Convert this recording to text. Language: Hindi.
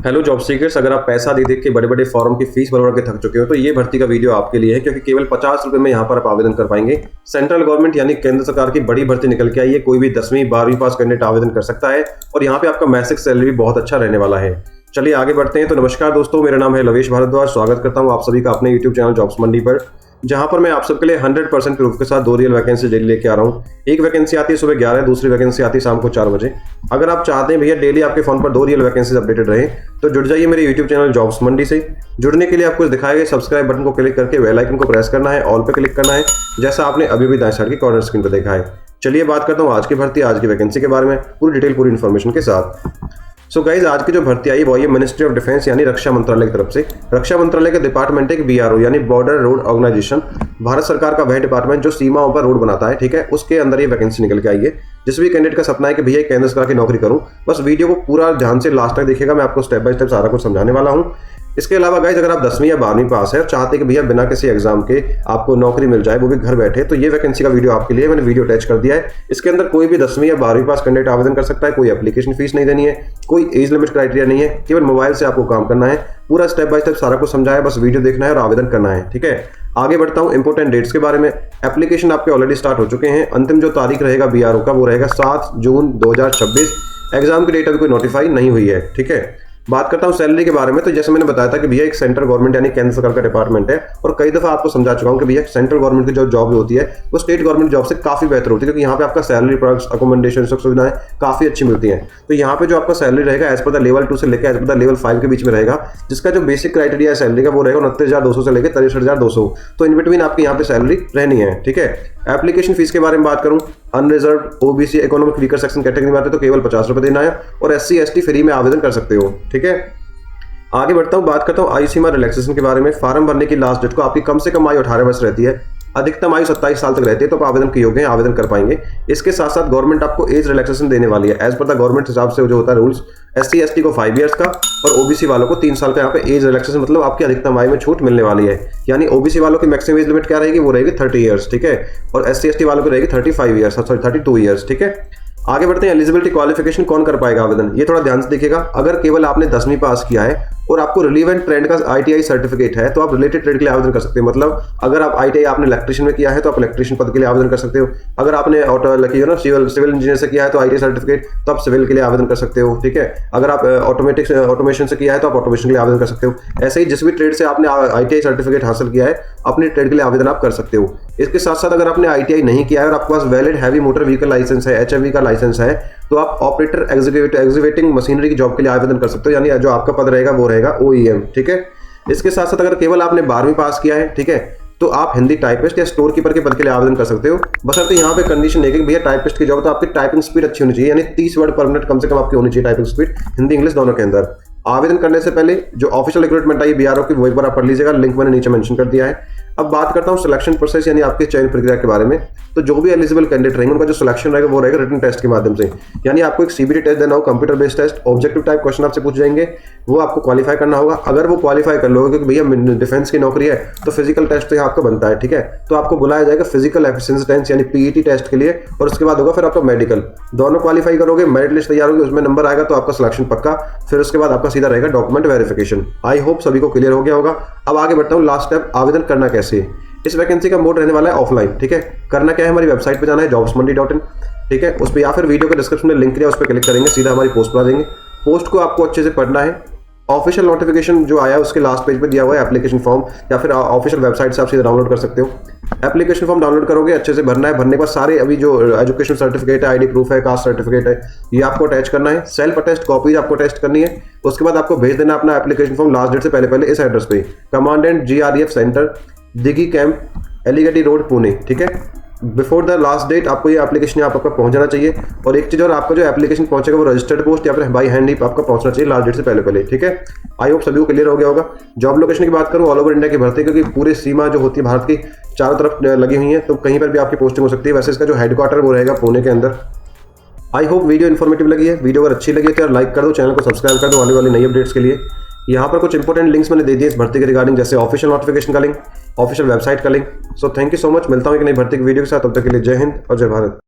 हेलो जॉब सीकर्स, अगर आप पैसा दे के बड़े बड़े फॉर्म की फीस भर के थक चुके हो तो ये भर्ती का वीडियो आपके लिए है, क्योंकि केवल 50 रुपए में यहाँ पर आप आवेदन कर पाएंगे। सेंट्रल गवर्नमेंट यानी केंद्र सरकार की बड़ी भर्ती निकल के आई है। कोई भी 10वीं 12वीं पास कैंडिडेट आवेदन कर सकता है और यहाँ पे आपका मैसिक सैलरी भी बहुत अच्छा रहने वाला है। चलिए आगे बढ़ते हैं। तो नमस्कार दोस्तों, मेरा नाम है लवेश भारद्वाज। स्वागत करता हूँ आप सभी का अपने यूट्यूब चैनल जॉब्स मंडी पर, जहां पर मैं आप सबके लिए 100% प्रूफ के साथ 2 रियल वैकेंसी डेली लेके आ रहा हूं। एक वैकेंसी आती है सुबह 11, दूसरी वैकेंसी आती है शाम को 4 बजे। अगर आप चाहते हैं भैया डेली आपके फोन पर 2 रियल वैकेंसी अपडेटेड रहे तो जुड़ जाइए मेरे यूट्यूब चैनल जॉब्स मंडी से। जुड़ने के लिए आपको दिखाए गए सब्सक्राइब बटन को क्लिक करके बेल आइकन को प्रेस करना है, ऑल पे क्लिक करना है, जैसा आपने अभी भी दाएं साइड की कॉर्नर स्क्रीन पर देखा है। चलिए बात करता हूँ आज की भर्ती, आज की वैकेंसी के बारे में पूरी डिटेल, पूरी इन्फॉर्मेशन के साथ। सो गाइज, आज की जो भर्ती आई वो ये मिनिस्ट्री ऑफ डिफेंस यानी रक्षा मंत्रालय की तरफ से। रक्षा मंत्रालय का डिपार्टमेंट है BRO यानी बॉर्डर रोड ऑर्गेनाइजेशन। भारत सरकार का वह डिपार्टमेंट जो सीमाओं पर रोड बनाता है, ठीक है, उसके अंदर ये वैकेंसी निकल के आई है। जिस भी कैंडिडेट का सपना है कि भैया केंद्र सरकार की नौकरी करूं, बस वीडियो को पूरा ध्यान से लास्ट तक देखिएगा। मैं आपको स्टेप बाय स्टेप सारा कुछ समझाने वाला हूं। इसके अलावा गाइज, अगर आप 10वीं या 12वीं पास है और चाहते हैं कि भैया बिना किसी एग्जाम के आपको नौकरी मिल जाए, वो भी घर बैठे, तो ये वैकेंसी का वीडियो आपके लिए मैंने वीडियो अटैच कर दिया है। इसके अंदर कोई भी 10वीं या 12वीं पास कैंडिडेट आवेदन कर सकता है। कोई एप्लीकेशन फीस नहीं देनी है, कोई एज लिमिट क्राइटेरिया नहीं है, केवल मोबाइल से आपको काम करना है। पूरा स्टेप बाय स्टेप सारा कुछ समझाया, बस वीडियो देखना है और आवेदन करना है, ठीक है। आगे बढ़ता हूं इंपोर्टेंट डेट्स के बारे में। एप्लीकेशन आपके ऑलरेडी स्टार्ट हो चुके हैं। अंतिम जो तारीख रहेगा BRO का वो रहेगा 7 जून 2026। एग्जाम की डेट अभी कोई नोटिफाई नहीं हुई है, ठीक है। बात करता हूं सैलरी के बारे में। तो जैसे मैंने बताया था कि भैया एक सेंट्रल गवर्नमेंट यानी केंद्र सरकार का डिपार्टमेंट है, और कई दफा आपको समझा चुका हूं कि भैया सेंट्रल गवर्नमेंट की जो जॉब होती है वो स्टेट गवर्नमेंट जॉब से काफी बेहतर होती है, क्योंकि यहाँ पे आपका सैलरी, प्रोडक्ट्स, अकोमोडेशन, सुख सुविधाएं काफी अच्छी मिलती हैं। तो यहाँ पे जो आपका सैलरी रहेगा एज पर द लेवल 2 से लेकर एज पर द लेवल 5 के बीच में रहेगा, जिसका जो बेसिक क्राइटेरिया है सैलरी का वो रहेगा 29,200 से लेकर 63,200। तो इन बिटवीन आपकी यहाँ पे सैलरी रहनी है, ठीक है। एप्लीकेशन फीस के बारे में बात करूं, unreserved, OBC, economic weaker section category में आते तो केवल 50 रुपए देना है, और SC ST फ्री में आवेदन कर सकते हो, ठीक है। आगे बढ़ता हूं, बात करता हूं आयु सीमा रिलैक्सेशन के बारे में। फॉर्म भरने की लास्ट डेट को आपकी कम से कम आयु 18 वर्ष रहती है, अधिकतम आयु 27 साल तक रहती है, तो आप आवेदन के योग्य हैं, आवेदन कर पाएंगे। इसके साथ साथ गवर्नमेंट आपको एज रिलैक्सेशन देने वाली है एज पर द गवर्नमेंट हिसाब से जो होता है रूल्स। SC ST को 5 ईयर्स का और OBC वालों को 3 साल का यहाँ पे एज रिलैक्सेशन, मतलब आपकी अधिकतम आयु में छूट मिलने वाली है। यानी OBC वालों की मैक्सिमम एज लिमिट क्या रहेगी, वो रहेगी 30 ईयर्स, ठीक है, और SC ST वालों की रहेगी 35 ईयर्स, सॉरी 32 ईयर्स, ठीक है। आगे बढ़ते हैं, एलिजिबिलिटी क्वालिफिकेशन कौन कर पाएगा आवेदन, ये थोड़ा ध्यान से देखिएगा। अगर केवल आपने 10वीं पास किया है और आपको रिलीवेंट ट्रेड का ITI सर्टिफिकेट है तो आप रिलेटेड ट्रेड के लिए आवेदन कर सकते हो। मतलब अगर आप ITI आपने इलेक्ट्रिशियन में किया है तो आप इलेक्ट्रिशियन पद के लिए आवेदन कर सकते हो। अगर आपने सिविल इंजीनियर से किया है तो ITI सर्टिफिकेट, तो आप सिविल के लिए आवेदन कर सकते हो, ठीक है। अगर आप ऑटोमेशन से किया है तो आप ऑटोमेशन के लिए आवेदन कर सकते हो। ऐसे ही जिस भी ट्रेड से आपने ITI सर्टिफिकेट हासिल किया है, अपने ट्रेड के लिए आवेदन आप कर सकते हो। इसके साथ साथ अगर आपने ITI नहीं किया है और आपके पास valid heavy motor vehicle licence है, HMV का लाइसेंस है, तो आप ऑपरेटर एग्जीक्यूटिंग मशीनरी की जॉब के लिए आवेदन कर सकते हो। यानी जो आपका पद रहेगा वो रहेगा OEM, ठीक है। इसके साथ साथ अगर केवल आपने 12वीं पास किया है, ठीक है, तो आप हिंदी टाइपिस्ट या स्टोर कीपर के पद के लिए आवेदन कर सकते हो। बशर्ते यहाँ पे कंडीशन है कि भैया टाइपिस्ट की जॉब तो आपकी टाइपिंग स्पीड अच्छी होनी चाहिए, यानी 30 वर्ड पर मिनट कम से कम आपकी होनी चाहिए टाइपिंग स्पीड, हिंदी इंग्लिश दोनों के अंदर। आवेदन करने से पहले जो ऑफिशियल रिक्रूटमेंट आई BRO की, वो एक बार आप पढ़ लीजिएगा, लिंक मैंने नीचे मेंशन कर दिया है। अब बात करता हूं सिलेक्शन प्रोसेस यानी आपके चयन प्रक्रिया के बारे में। तो जो भी एलिजिबल कैंडिडेट रहेंगे उनका जो सिलेक्शन रहेगा वो रहेगा रिटन टेस्ट के माध्यम से। यानी आपको एक CBT टेस्ट देना होगा, computer based test, objective type question आपसे पूछ जाएंगे, वो आपको क्वालिफाई करना होगा। अगर वो क्वालिफाई कर लोगे, क्योंकि भैया डिफेंस की नौकरी है, तो फिजिकल टेस्ट तो यहाँ आपका बनता है, ठीक है। तो आपको बुलाया जाएगा फिजिकल एफिशिएंसी टेस्ट यानी PET टेस्ट के लिए, और उसके बाद होगा फिर आपका मेडिकल। दोनों क्वालिफाई करोगे, मेरिट लिस्ट तैयार होगी, उसमें नंबर आएगा तो आपका सिलेक्शन पक्का। फिर उसके बाद आपका सीधा रहेगा डॉक्यूमेंट वेरिफिकेशन। आई होप सभी को क्लियर हो गया होगा। अब आगे बढ़ता हूँ, लास्ट स्टेप, आवेदन करना कैसे। इस वैकेंसी का मोड रहने वाला है ऑफलाइन, ठीक है। करना क्या है, हमारी वेबसाइट पे जाना है jobsmandi.in, ठीक है। उस पर या फिर वीडियो के डिस्क्रिप्शन में लिंक दिया, उस पर क्लिक करेंगे, सीधा हमारी पोस्ट पर आ जाएंगे। पोस्ट को आपको अच्छे से पढ़ना है। ऑफिशियल नोटिफिकेशन जो आया है उसके लास्ट पेज पे दिया हुआ है एप्लीकेशन फॉर्म, या फिर ऑफिशियल वेबसाइट से आप सीधे डाउनलोड कर सकते हो। एप्लीकेशन फॉर्म डाउनलोड करोगे, अच्छे से भरना है। भरने के बाद सारे अभी जो एजुकेशन सर्टिफिकेट है, ID प्रूफ है, कास्ट सर्टिफिकेट है, ये आपको अटैच करना है। सेल्फ अटेस्ट कॉपीज आपको टेस्ट करनी है। उसके बाद आपको भेज देना अपना एप्लीकेशन फॉर्म लास्ट डेट से पहले इस एड्रेस पे, commandant GREF centre, Dighi camp, एलिगेटी रोड, पुणे, ठीक है। बिफोर द लास्ट डेट आपको ये एप्लीकेशन यहाँ पर पहुंच जाना चाहिए। और एक चीज़ और, आपका जो एप्लीकेशन पहुंचेगा वो रजिस्टर्ड पोस्ट या फिर बाई हैंड ही आपका पहुंचना चाहिए लास्ट डेट से पहले, ठीक है। आई होप सभी को क्लियर हो गया होगा। जॉब लोकेशन की बात करूँ, ऑल ओवर इंडिया की भर्ती, क्योंकि पूरी सीमा जो होती है भारत की चारों तरफ लगी हुई है, तो कहीं पर भी आपकी पोस्टिंग हो सकती है। वैसे इसका जो हेडक्वार्टर वो रहेगा पुणे के अंदर। आई होप वीडियो इन्फॉर्मेटिव लगी है। वीडियो अगर अच्छी लगी है तो यार लाइक कर दो, चैनल को सब्सक्राइब कर दो आने वाली नई अपडेट्स के लिए। यहाँ पर कुछ इंपॉर्टेंट लिंक्स मैंने दे दिए इस भर्ती के रिगार्डिंग, जैसे ऑफिशियल नोटिफिकेशन का लिंक, ऑफिशियल वेबसाइट का link. So thank you so much, मिलता हूँ एक नई भर्ती की वीडियो के साथ। तब तक के लिए जय हिंद और जय भारत।